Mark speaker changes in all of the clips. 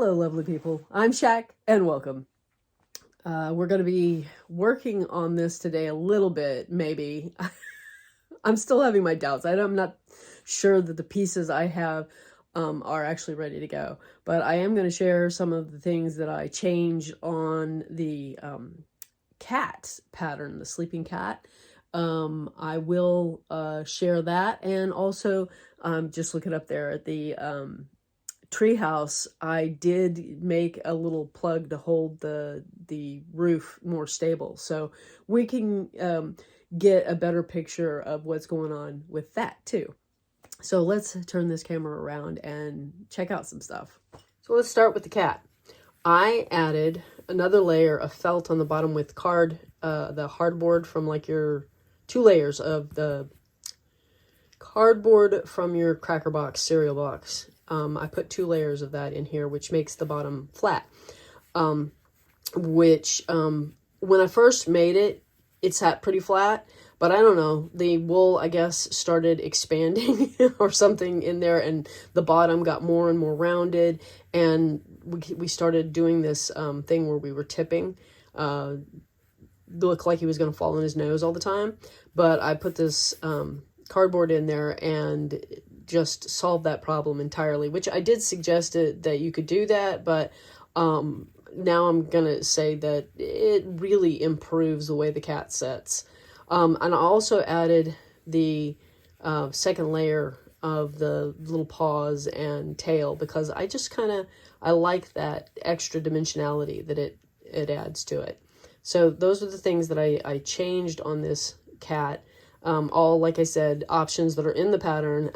Speaker 1: Hello, lovely people. I'm Shaq, and welcome. We're going to be working on this today a little bit, maybe. I'm still having my doubts. I'm not sure that the pieces I have are actually ready to go. But I am going to share some of the things that I changed on the cat pattern, the sleeping cat. I will share that, and also just look it up there at the treehouse. I did make a little plug to hold the roof more stable, so we can get a better picture of what's going on with that too. So let's turn this camera around and check out some stuff. So let's start with the cat. I added another layer of felt on the bottom with the hardboard from like your 2 layers of the cardboard from your cracker box cereal box. I put 2 layers of that in here, which makes the bottom flat. When I first made it, it sat pretty flat, but I don't know, the wool, I guess, started expanding or something in there, and the bottom got more and more rounded, and we started doing this thing where we were tipping. Looked like he was going to fall on his nose all the time, but I put this cardboard in there and just solved that problem entirely, which I did suggest that you could do that, but now I'm gonna say that it really improves the way the cat sits. And I also added the second layer of the little paws and tail, because I just I like that extra dimensionality that it adds to it. So those are the things that I changed on this cat. All, like I said, options that are in the pattern,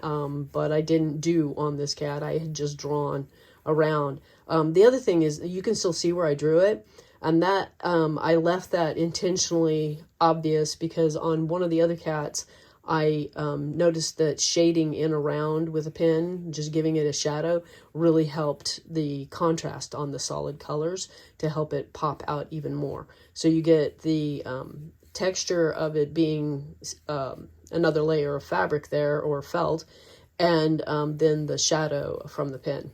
Speaker 1: but I didn't do on this cat. I had just drawn around. The other thing is you can still see where I drew it, and that I left that intentionally obvious because on one of the other cats, I noticed that shading in around with a pen, just giving it a shadow, really helped the contrast on the solid colors to help it pop out even more. So you get the texture of it being another layer of fabric there, or felt, and then the shadow from the pen.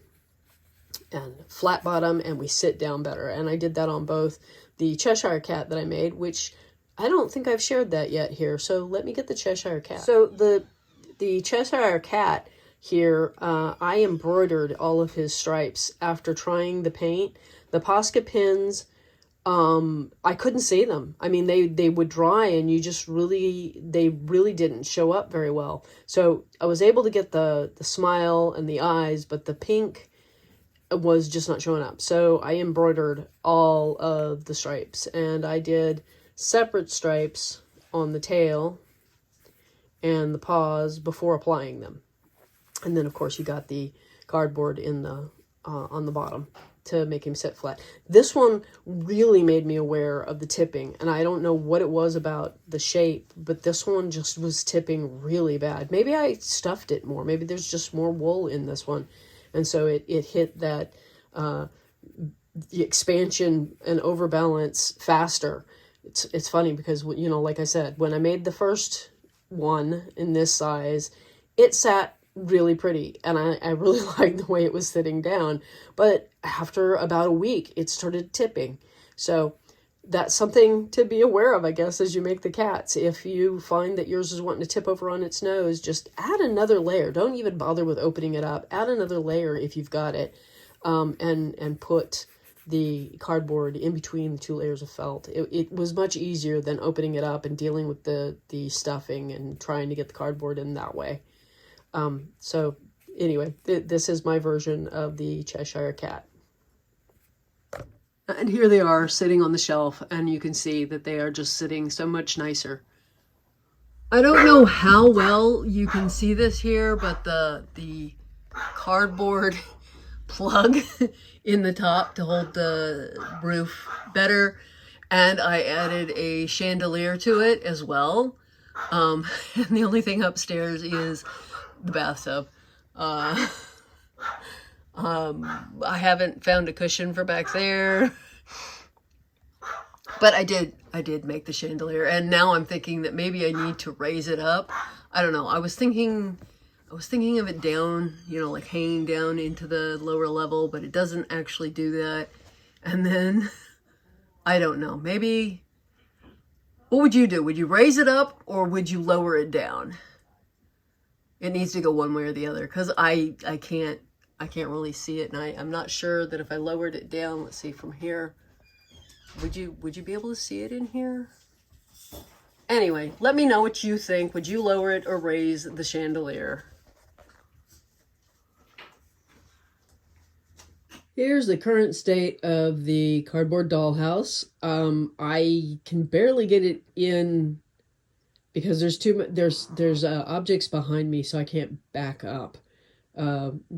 Speaker 1: And flat bottom, and we sit down better. And I did that on both the Cheshire cat that I made, which I don't think I've shared that yet here, so let me get the Cheshire cat. So the Cheshire cat here, I embroidered all of his stripes after trying the paint. The Posca pins, I couldn't see them. I mean, they would dry, and they really didn't show up very well. So I was able to get the smile and the eyes, but the pink was just not showing up. So I embroidered all of the stripes, and I did separate stripes on the tail and the paws before applying them. And then of course you got the cardboard in the on the bottom to make him sit flat. This one really made me aware of the tipping, and I don't know what it was about the shape, but this one just was tipping really bad. Maybe I stuffed it more. Maybe there's just more wool in this one, and so it hit that the expansion and overbalance faster. It's funny because, you know, like I said, when I made the first one in this size, it sat really pretty, and I really liked the way it was sitting down, but after about a week it started tipping. So that's something to be aware of, I guess, as you make the cats. If you find that yours is wanting to tip over on its nose, just add another layer. Don't even bother with opening it up. Add another layer if you've got it, and put the cardboard in between the 2 layers of felt. It was much easier than opening it up and dealing with the stuffing and trying to get the cardboard in that way. So anyway, this is my version of the Cheshire cat. And here they are sitting on the shelf, and you can see that they are just sitting so much nicer. I don't know how well you can see this here, but the cardboard plug in the top to hold the roof better, and I added a chandelier to it as well. And the only thing upstairs is the bathtub. I haven't found a cushion for back there, but I did make the chandelier, and now I'm thinking that maybe I need to raise it up. I don't know. I was thinking I was thinking of it down, you know, like hanging down into the lower level, but it doesn't actually do that. And then, I don't know, maybe, what would you do? Would you raise it up or would you lower it down? It needs to go one way or the other, because I can't really see it, and I'm not sure that if I lowered it down, let's see, from here, would you be able to see it in here? Anyway, let me know what you think. Would you lower it or raise the chandelier? Here's the current state of the cardboard dollhouse. I can barely get it in because there's objects behind me, so I can't back up.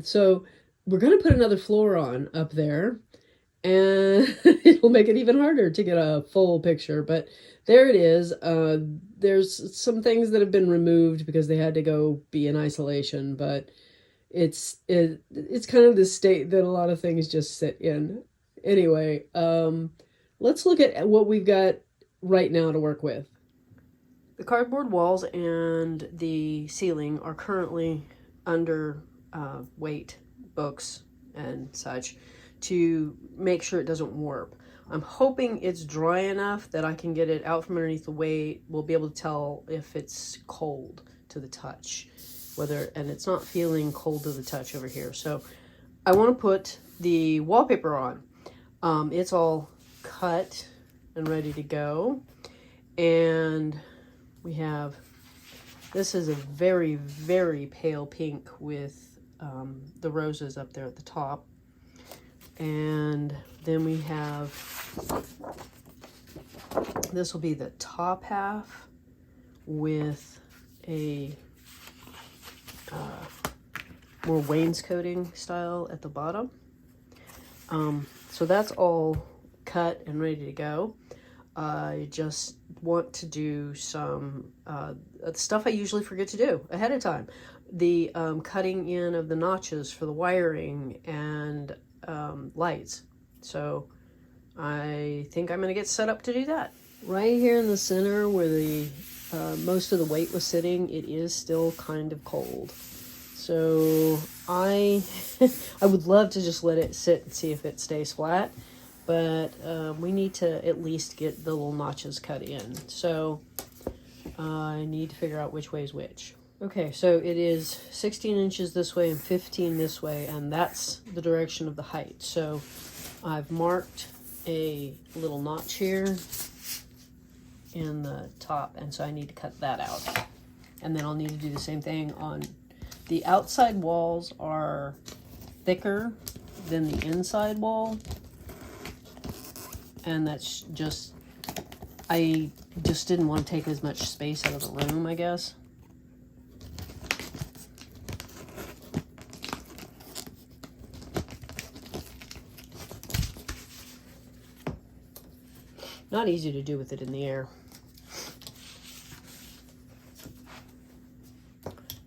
Speaker 1: So we're gonna put another floor on up there, and it'll make it even harder to get a full picture. But there it is. There's some things that have been removed because they had to go be in isolation, but it's kind of the state that a lot of things just sit in. Anyway, let's look at what we've got right now to work with. The cardboard walls and the ceiling are currently under weight books and such to make sure it doesn't warp. I'm hoping it's dry enough that I can get it out from underneath the weight. We'll be able to tell if it's cold to the touch, and it's not feeling cold to the touch over here. So I want to put the wallpaper on. It's all cut and ready to go, and we have, this is a very, very pale pink with the roses up there at the top. And then we have, this will be the top half with a more wainscoting style at the bottom. So that's all cut and ready to go. I just want to do some stuff I usually forget to do ahead of time. The cutting in of the notches for the wiring and lights. So I think I'm going to get set up to do that. Right here in the center where the most of the weight was sitting, it is still kind of cold. So I would love to just let it sit and see if it stays flat. But we need to at least get the little notches cut in. So I need to figure out which way is which. Okay, so it is 16 inches this way and 15 this way, and that's the direction of the height. So I've marked a little notch here in the top, and so I need to cut that out. And then I'll need to do the same thing on the outside walls are thicker than the inside wall. And that's just, I just didn't want to take as much space out of the room, I guess. Not easy to do with it in the air.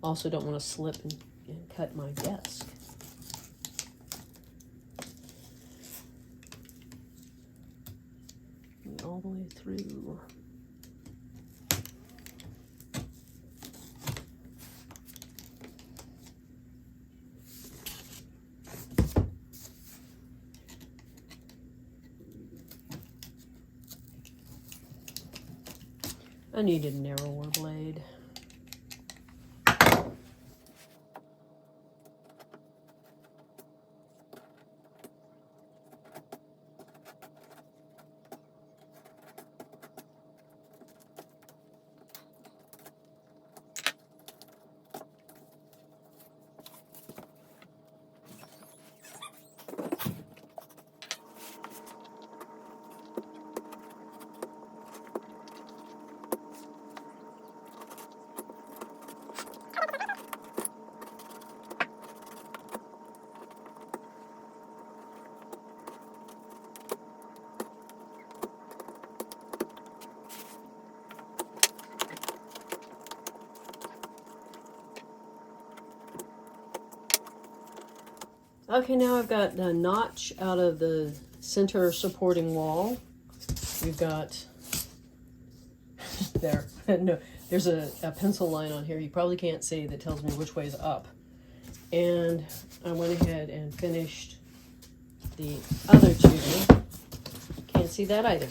Speaker 1: Also don't want to slip and cut my desk. All the way through. I need a narrower blade. Okay, now I've got a notch out of the center supporting wall. We've got, there, no, There's a pencil line on here you probably can't see that tells me which way is up. And I went ahead and finished the other tubing. Can't see that either.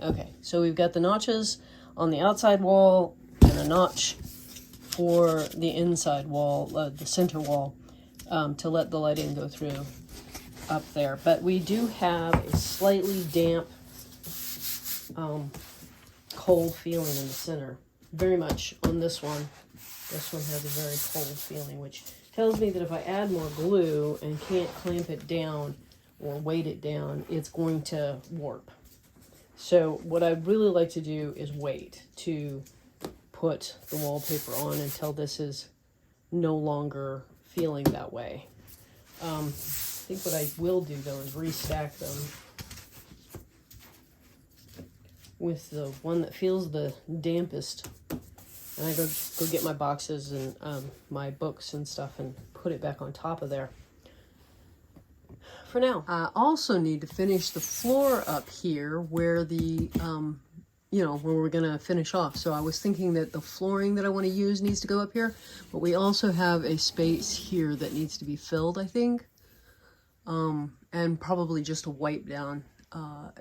Speaker 1: Okay, so we've got the notches on the outside wall and a notch for the inside wall, the center wall, to let the lighting go through up there. But we do have a slightly damp, cold feeling in the center. Very much on this one. This one has a very cold feeling, which tells me that if I add more glue and can't clamp it down or weight it down, it's going to warp. So what I'd really like to do is wait to put the wallpaper on until this is no longer feeling that way. I think what I will do though is restack them with the one that feels the dampest. And I go get my boxes and my books and stuff and put it back on top of there. For now, I also need to finish the floor up here where the, where we're gonna finish off. So I was thinking that the flooring that I want to use needs to go up here, but we also have a space here that needs to be filled, I think. And probably just to wipe down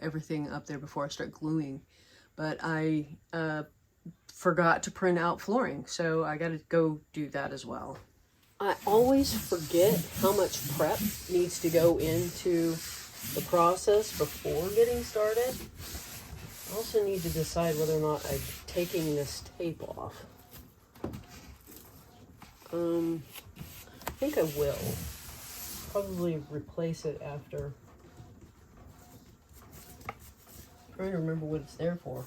Speaker 1: everything up there before I start gluing. But I forgot to print out flooring, so I gotta go do that as well. I always forget how much prep needs to go into the process before getting started. I also need to decide whether or not I'm taking this tape off. I think I will. Probably replace it after. I'm trying to remember what it's there for.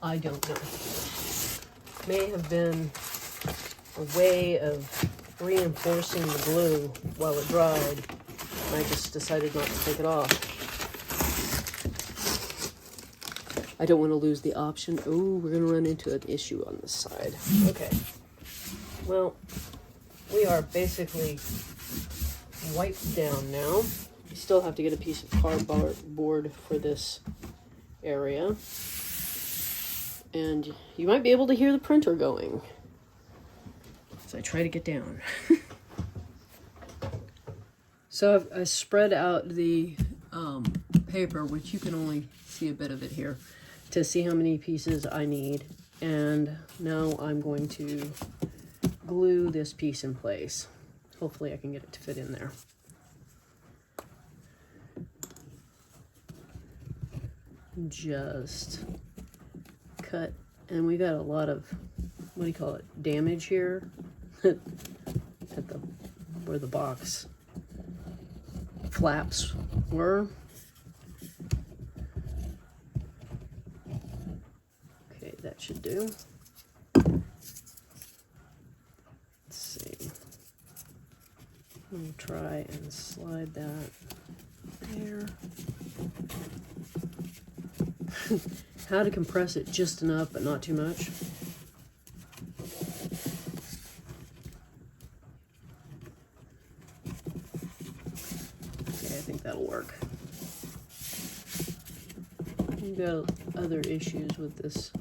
Speaker 1: I don't know. May have been a way of reinforcing the glue while it dried, and I just decided not to take it off. I don't want to lose the option. Oh, we're going to run into an issue on this side. Okay. Well, we are basically wiped down now. We still have to get a piece of cardboard for this area. And you might be able to hear the printer going as I try to get down. So I spread out the paper, which you can only see a bit of it here, to see how many pieces I need. And now I'm going to glue this piece in place. Hopefully I can get it to fit in there. Just cut, and we got a lot of, what do you call it, damage here at the where the box flaps were. Okay, that should do. Let's see. I'm gonna try and slide that there. How to compress it just enough, but not too much. Okay, I think that'll work. We've got other issues with this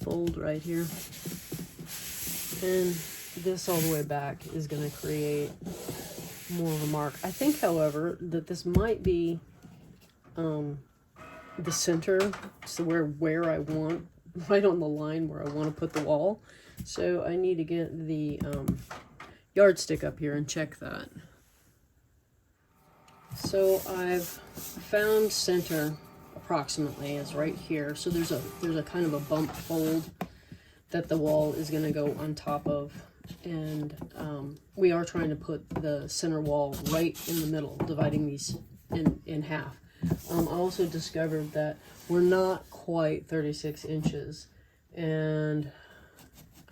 Speaker 1: fold right here. And this all the way back is going to create more of a mark. I think, however, that this might be the center, so where I want, right on the line where I want to put the wall. So I need to get the yardstick up here and check that. So I've found center approximately is right here. So there's a kind of a bump fold that the wall is going to go on top of. And we are trying to put the center wall right in the middle, dividing these in half. I also discovered that we're not quite 36 inches, and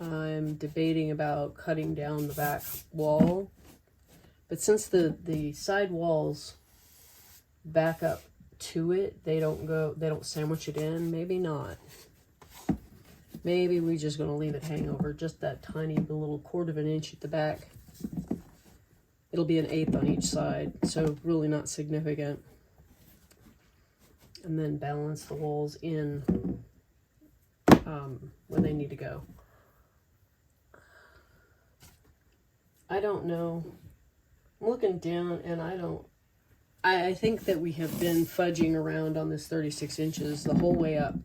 Speaker 1: I'm debating about cutting down the back wall. But since the side walls back up to it, they don't sandwich it in, maybe not. Maybe we're just going to leave it hang over just that tiny little 1/4 of an inch at the back it'll be 1/8 on each side, so really not significant. And then balance the walls in where they need to go. I don't know. I'm looking down and I think that we have been fudging around on this 36 inches the whole way up.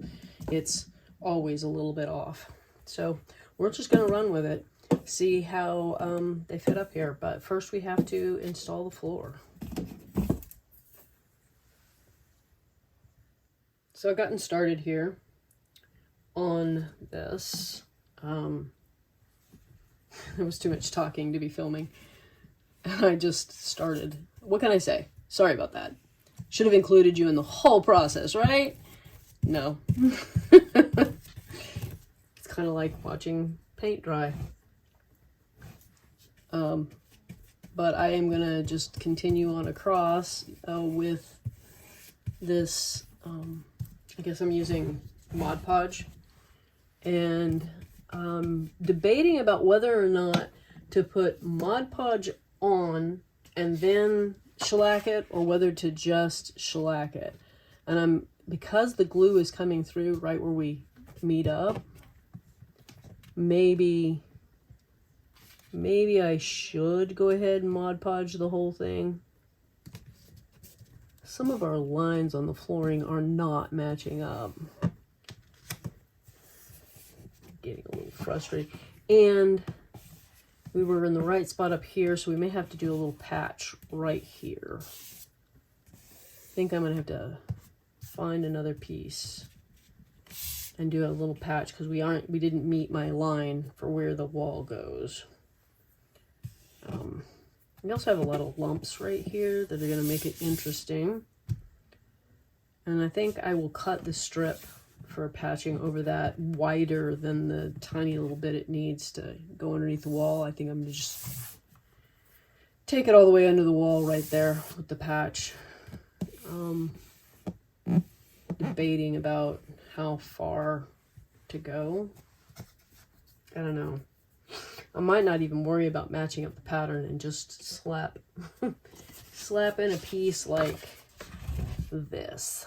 Speaker 1: It's always a little bit off. So we're just going to run with it, see how they fit up here. But first we have to install the floor. So I've gotten started here on this. There was too much talking to be filming. And I just started. What can I say? Sorry about that. Should have included you in the whole process, right? No. It's kind of like watching paint dry. But I am going to just continue on across with this. I guess I'm using Mod Podge. And debating about whether or not to put Mod Podge on and then shellac it, or whether to just shellac it. And because the glue is coming through right where we meet up, maybe I should go ahead and Mod Podge the whole thing. Some of our lines on the flooring are not matching up. Getting a little frustrated. And we were in the right spot up here, so we may have to do a little patch right here. I think I'm going to have to find another piece and do a little patch because we didn't meet my line for where the wall goes. We also have a lot of lumps right here that are going to make it interesting. And I think I will cut the strip for patching over that wider than the tiny little bit it needs to go underneath the wall. I think I'm going to just take it all the way under the wall right there with the patch. Debating about how far to go. I don't know. I might not even worry about matching up the pattern and just slap in a piece like this.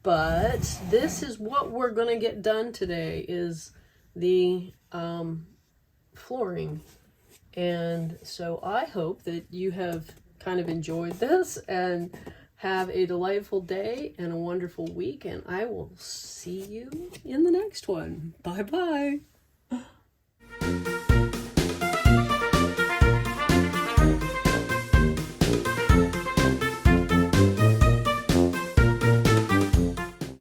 Speaker 1: But this is what we're going to get done today, is the flooring. And so I hope that you have kind of enjoyed this and have a delightful day and a wonderful week. And I will see you in the next one. Bye-bye.